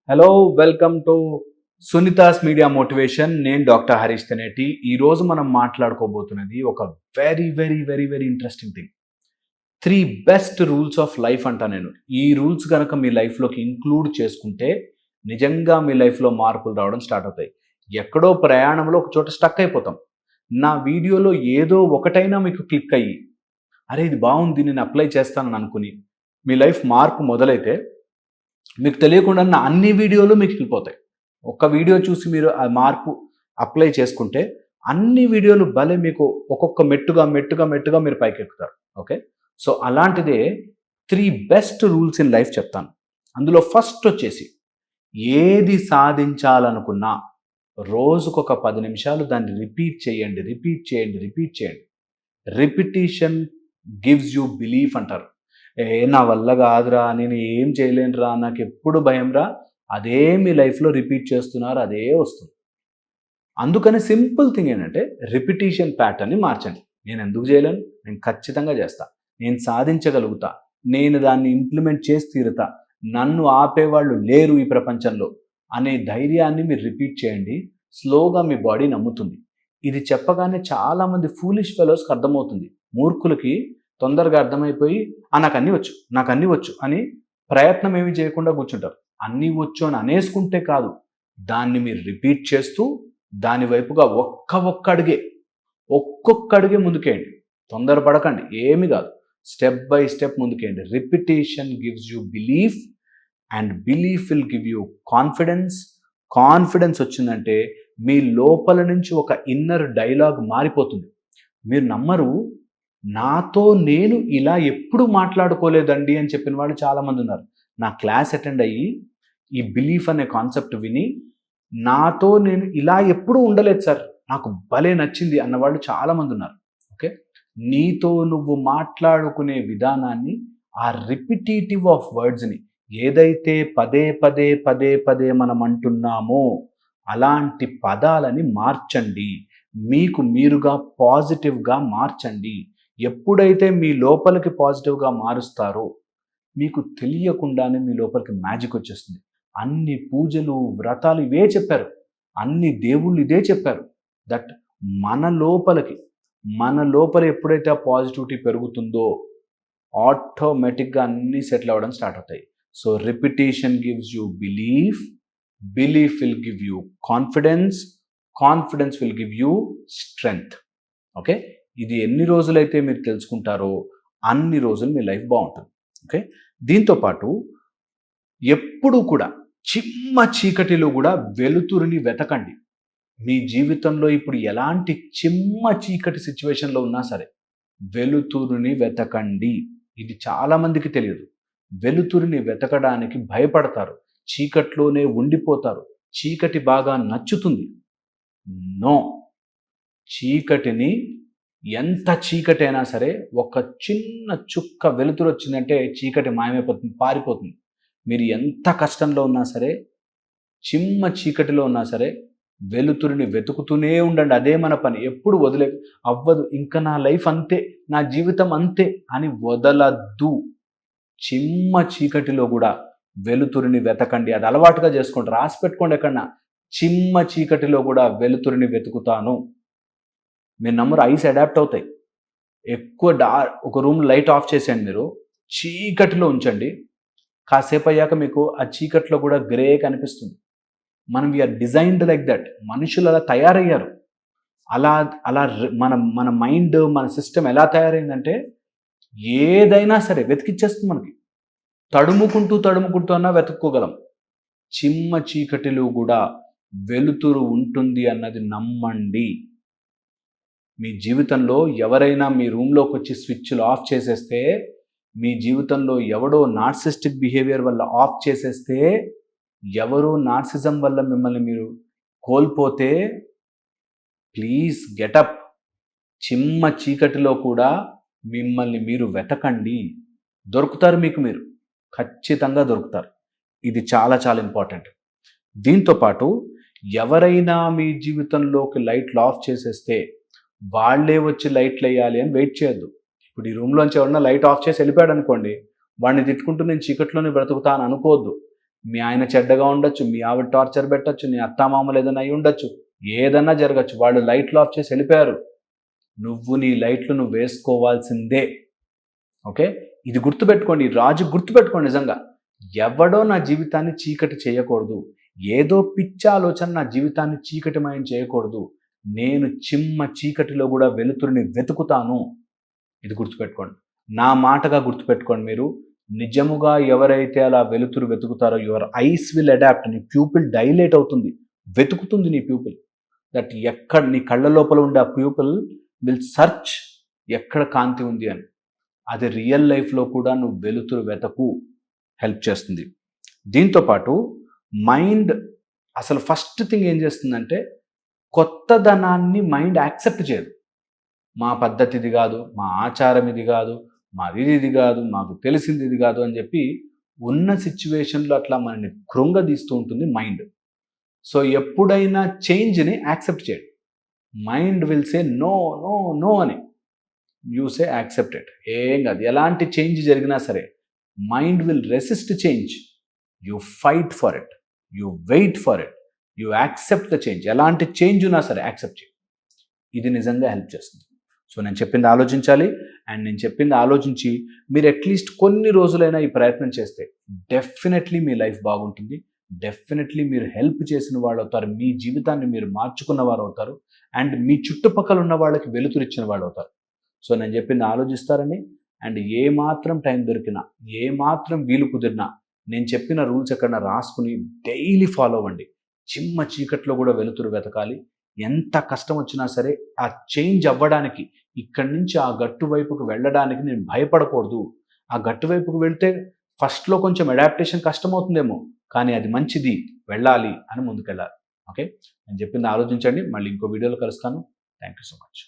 Hello welcome to Sunita's media motivation. నేను doctor Harish Teneti. ఈరోజు మనం మాట్లాడుకోబోతున్నది ఒక very very very very interesting thing. 3 best rules of life అంటా నేను. ఈ రూల్స్ కనుక మీ లైఫ్లోకి ఇంక్లూడ్ చేసుకుంటే నిజంగా మీ లైఫ్లో మార్పులు రావడం స్టార్ట్ అవుతాయి. ఎక్కడో ప్రయాణంలో ఒక చోట స్టక్ అయిపోతాం. నా వీడియోలో ఏదో ఒకటైనా మీకు క్లిక్ అయ్యి అరే ఇది బాగుంది నేను అప్లై చేస్తానని అనుకుని మీ లైఫ్ మార్పు మొదలైతే మీకు తెలియకుండా నా అన్ని వీడియోలు మీకు వెళ్ళిపోతాయి. ఒక్క వీడియో చూసి మీరు ఆ మార్పు అప్లై చేసుకుంటే అన్ని వీడియోలు భలే మీకు ఒక్కొక్క మెట్టుగా మెట్టుగా మెట్టుగా మీరు పైకి ఎక్కుతారు. ఓకే, సో అలాంటిదే 3 బెస్ట్ రూల్స్ ఇన్ లైఫ్ చెప్తాను. అందులో ఫస్ట్ వచ్చేసి ఏది సాధించాలనుకున్నా రోజుకొక 10 నిమిషాలు దాన్ని రిపీట్ చేయండి. రిపిటీషన్ గివ్స్ యూ బిలీఫ్ అంటారు. నా వల్ల కాదురా, నేను ఏం చేయలేనురా, నాకు ఎప్పుడు భయం రా, అదే మీ లైఫ్లో రిపీట్ చేస్తున్నారు, అదే వస్తుంది. అందుకని సింపుల్ థింగ్ ఏంటంటే రిపిటీషన్ ప్యాటర్న్ని మార్చండి. నేను ఎందుకు చేయలేను, నేను ఖచ్చితంగా చేస్తా, నేను సాధించగలుగుతా, నేను దాన్ని ఇంప్లిమెంట్ చేసి తీరుతా, నన్ను ఆపేవాళ్ళు లేరు ఈ ప్రపంచంలో అనే ధైర్యాన్ని మీరు రిపీట్ చేయండి. స్లోగా మీ బాడీ నమ్ముతుంది. ఇది చెప్పగానే చాలామంది ఫూలిష్ ఫెలోస్కి అర్థమవుతుంది. మూర్ఖులకి తొందరగా అర్థమైపోయి నాకు అన్నీ వచ్చు అని ప్రయత్నం ఏమి చేయకుండా కూర్చుంటారు. అన్నీ వచ్చు అని అనేసుకుంటే కాదు, దాన్ని మీరు రిపీట్ చేస్తూ దాని వైపుగా ఒక్కొక్క అడుగే ముందుకేయండి. తొందరపడకండి, ఏమి కాదు, స్టెప్ బై స్టెప్ ముందుకేయండి. Repetition gives you belief and belief will give you confidence. Confidence వచ్చిందంటే మీ లోపల నుంచి ఒక ఇన్నర్ డైలాగ్ మారిపోతుంది. మీరు నమ్మరు, నాతో నేను ఇలా ఎప్పుడు మాట్లాడుకోలేదండి అని చెప్పిన వాళ్ళు చాలామంది ఉన్నారు. నా క్లాస్ అటెండ్ అయ్యి ఈ బిలీఫ్ అనే కాన్సెప్ట్ విని నాతో నేను ఇలా ఎప్పుడూ ఉండలేదు సార్, నాకు భలే నచ్చింది అన్నవాళ్ళు చాలామంది ఉన్నారు. ఓకే, నీతో నువ్వు మాట్లాడుకునే విధానాన్ని, ఆ రిపిటేటివ్ ఆఫ్ వర్డ్స్ని ఏదైతే పదే పదే పదే పదే మనం అంటున్నామో అలాంటి పదాలని మార్చండి. మీకు మీరుగా పాజిటివ్గా మార్చండి. ఎప్పుడైతే మీ లోపలికి పాజిటివ్గా మారుస్తారో మీకు తెలియకుండానే మీ లోపలికి మ్యాజిక్ వచ్చేస్తుంది. అన్ని పూజలు వ్రతాలు ఇవే చెప్పారు, అన్ని దేవుళ్ళు ఇదే చెప్పారు. దట్ మన లోపల ఎప్పుడైతే ఆ పాజిటివిటీ పెరుగుతుందో ఆటోమేటిక్గా అన్నీ సెటిల్ అవ్వడం స్టార్ట్ అవుతాయి. So repetition gives you belief, belief will give you confidence, confidence will give you strength. Okay, ఇది ఎన్ని రోజులైతే మీరు తెలుసుకుంటారో అన్ని రోజులు మీ లైఫ్ బాగుంటుంది. ఓకే, దీంతోపాటు ఎప్పుడు కూడా చిమ్మ చీకటిలో కూడా వెలుతురుని వెతకండి. మీ జీవితంలో ఇప్పుడు ఎలాంటి చిమ్మ చీకటి సిచ్యువేషన్లో ఉన్నా సరే వెలుతురుని వెతకండి. ఇది చాలామందికి తెలియదు. వెలుతురుని వెతకడానికి భయపడతారు, చీకట్లోనే ఉండిపోతారు, చీకటి బాగా నచ్చుతుంది. నో, చీకటిని ఎంత చీకటి అయినా సరే ఒక చిన్న చుక్క వెలుతురు వచ్చిందంటే చీకటి మాయమైపోతుంది, పారిపోతుంది. మీరు ఎంత కష్టంలో ఉన్నా సరే, చిమ్మ చీకటిలో ఉన్నా సరే వెలుతురుని వెతుకుతూనే ఉండండి. అదే మన పని. ఎప్పుడు అవ్వదు, ఇంకా నా లైఫ్ అంతే, నా జీవితం అంతే అని వదలద్దు. చిమ్మ చీకటిలో కూడా వెలుతురుని వెతకండి. అది అలవాటుగా చేసుకోండి, రాసి పెట్టుకోండి ఎక్కడన్నా. చిమ్మ చీకటిలో కూడా వెలుతురుని వెతుకుతాను. మీ నమ్మరు, ఐస్ అడాప్ట్ అవుతాయి. ఎక్కువ ఒక రూమ్ లైట్ ఆఫ్ చేసేయండి, మీరు చీకటిలో ఉంచండి. కాసేపు అయ్యాక మీకు ఆ చీకటిలో కూడా గ్రే కనిపిస్తుంది. మనం వీఆర్ డిజైన్డ్ లైక్ దట్. మనుషులు అలా తయారయ్యారు. అలా అలా మన మైండ్, మన సిస్టమ్ ఎలా తయారైందంటే ఏదైనా సరే వెతికిచ్చేస్తుంది మనకి. తడుముకుంటూ అన్నా వెతుక్కోగలం. చిమ్మ చీకటిలో కూడా వెలుతురు ఉంటుంది అన్నది నమ్మండి. మీ జీవితంలో ఎవరైనా మీ రూమ్లోకి వచ్చి స్విచ్లు ఆఫ్ చేసేస్తే, మీ జీవితంలో ఎవడో నార్సిస్టిక్ బిహేవియర్ వల్ల ఆఫ్ చేసేస్తే, ఎవరో నార్సిజం వల్ల మిమ్మల్ని మీరు కోల్పోతే ప్లీజ్ గెటప్. చిమ్మ చీకటిలో కూడా మిమ్మల్ని మీరు వెతకండి. దొరుకుతారు, మీరు ఖచ్చితంగా దొరుకుతారు. ఇది చాలా చాలా ఇంపార్టెంట్. దీంతోపాటు ఎవరైనా మీ జీవితంలోకి లైట్లు ఆఫ్ చేసేస్తే వాళ్ళే వచ్చి లైట్లు వేయాలి అని వెయిట్ చేయొద్దు. ఇప్పుడు ఈ రూమ్లోంచి ఎవరన్నా లైట్ ఆఫ్ చేసి వెళ్ళిపోయాడు అనుకోండి, వాడిని తిట్టుకుంటూ నేను చీకట్లోనే బ్రతుకుతా అని అనుకోవద్దు. మీ ఆయన చెడ్డగా ఉండొచ్చు, మీ ఆవిడ టార్చర్ పెట్టచ్చు, నీ అత్తామామలు ఏదైనా అయి ఉండొచ్చు, ఏదన్నా జరగచ్చు. వాళ్ళు లైట్లు ఆఫ్ చేసి వెళ్ళిపోయారు. నువ్వు నీ లైట్లు నువ్వు వేసుకోవాల్సిందే. ఓకే, ఇది గుర్తుపెట్టుకోండి, రాజు గుర్తుపెట్టుకోండి. నిజంగా ఎవడో నా జీవితాన్ని చీకటి చేయకూడదు, ఏదో పిచ్చి ఆలోచన నా జీవితాన్ని చీకటిమయం చేయకూడదు. నేను చిమ్మ చీకటిలో కూడా వెలుతురుని వెతుకుతాను. ఇది గుర్తుపెట్టుకోండి, నా మాటగా గుర్తుపెట్టుకోండి. మీరు నిజముగా ఎవరైతే అలా వెలుతురు వెతుకుతారో, యువర్ ఐస్ విల్ అడాప్ట్. నీ ప్యూపిల్ డైలేట్ అవుతుంది, వెతుకుతుంది నీ ప్యూపిల్. దట్ ఎక్కడ నీ కళ్ళ లోపల ఉండే ఆ ప్యూపిల్ విల్ సర్చ్ ఎక్కడ కాంతి ఉంది అని. అది రియల్ లైఫ్లో కూడా నువ్వు వెలుతురు వెతకు హెల్ప్ చేస్తుంది. దీంతోపాటు మైండ్ అసలు ఫస్ట్ థింగ్ ఏం చేస్తుందంటే, కొత్తదనాన్ని మైండ్ యాక్సెప్ట్ చేయదు. మా పద్ధతి ఇది కాదు, మా ఆచారం ఇది కాదు, మాది ఇది కాదు, మాకు తెలిసింది ఇది కాదు అని చెప్పి ఉన్న సిచ్యువేషన్లో అట్లా మనల్ని కృంగదీస్తూ ఉంటుంది మైండ్. సో ఎప్పుడైనా చేంజ్ని యాక్సెప్ట్ చేయడు. Mind will say no no no అని, యూ సే యాక్సెప్టెడ్. ఏం కాదు, ఎలాంటి చేంజ్ జరిగినా సరే mind will resist change. You fight for it, you wait for it, you accept the change. ఎలాంటి చేంజ్ ఉన్నా సరే యాక్సెప్ట్ చేయి. ఇది నిజంగా హెల్ప్ చేస్తుంది. సో నేను చెప్పింది ఆలోచించాలి, అండ్ నేను చెప్పింది ఆలోచించి మీరు అట్లీస్ట్ కొన్ని రోజులైనా ఈ ప్రయత్నం చేస్తే డెఫినెట్లీ మీ లైఫ్ బాగుంటుంది. డెఫినెట్లీ మీరు హెల్ప్ చేసిన వాళ్ళు అవుతారు, మీ జీవితాన్ని మీరు మార్చుకున్న వారు అవుతారు, అండ్ మీ చుట్టుపక్కల ఉన్న వాళ్ళకి వెలుతురిచ్చిన వాళ్ళు అవుతారు. సో నేను చెప్పింది ఆలోచిస్తారని, అండ్ ఏ మాత్రం టైం దొరికినా, ఏ మాత్రం వీలు కుదిరినా నేను చెప్పిన రూల్స్ ఎక్కడన్నా రాసుకుని డైలీ ఫాలో అవ్వండి. చిమ్మ చీకట్లో కూడా వెలుతురు వెతకాలి. ఎంత కష్టం వచ్చినా సరే ఆ చేంజ్ అవ్వడానికి, ఇక్కడి నుంచి ఆ గట్టు వైపుకు వెళ్ళడానికి నేను భయపడకూడదు. ఆ గట్టు వైపుకు వెళ్తే ఫస్ట్లో కొంచెం అడాప్టేషన్ కష్టమవుతుందేమో, కానీ అది మంచిది, వెళ్ళాలి అని ముందుకెళ్ళాలి. ఓకే, నేను చెప్పింది ఆలోచించండి. మళ్ళీ ఇంకో వీడియోలో కలుస్తాను. Thank you so much.